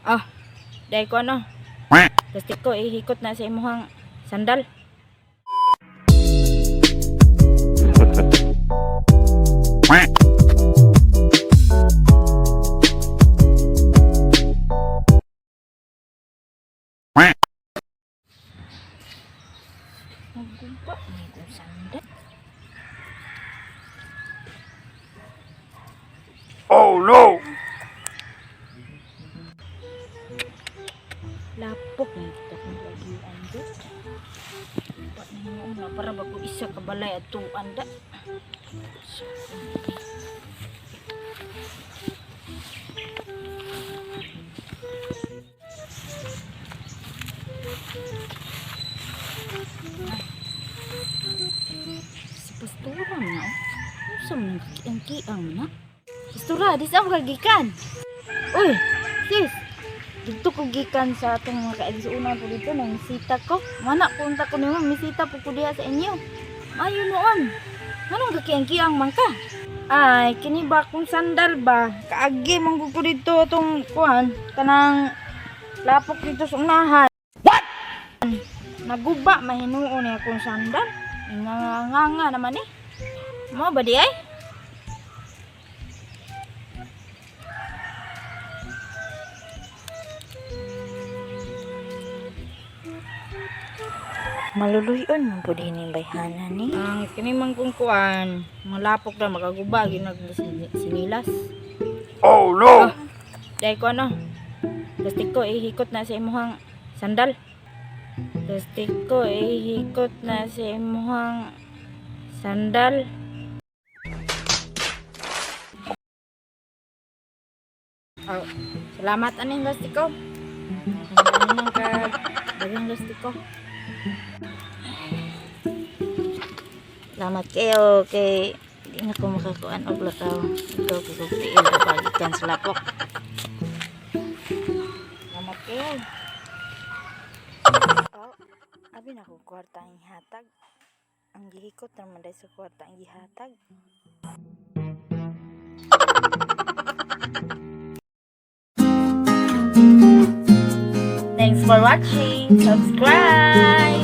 Ah, dahil ko ano, plastic ko, ihikot na sa imuhang sandal. Magguba, may kong sandal. Oh no! Lapok na kita kung lagi ando. Dapat na yung una para bago isa kabalay at tuan da. Si Pastura na oh. Usam nang kiang-kiang na. Pastura, di saan kagikan? Uy, sis. Dito ko gikan sa atong mga kaigsuunan po dito nang misita ko. Mana punta ko nimo misita po ko diha sa inyo. Ayo noon. Anong gakiang-kiang man ka? Ay, kini ba kung sandal ba? Kaagi man ko dito tong kuan kanang lapok dito sa unahan. What? Naguba mahinuon niya kung sandal. Nganga naman eh. Mo ba di ay? Maluluyon man po din yung bayhana ni. Ang kini man kung kuan, malapok na magaguba ginag sinilas. Oh no! Dahil ko ano, plastic ko ihikot na sa imuhang sandal. Plastic ko ihikot na sa imuhang sandal. Oh, salamat aning plastic ko. Ano ka dagang plastic ko. Salamat kayo kay hindi na ko makakuan og lakaw. Ikaw ko tiil ko pagikan sa lapok. Salamat kayo. Oh, abi na ko kwarta ang ihatag. Ang gihikot naman dahil sa kwarta ang ihatag. Thanks for watching. Subscribe.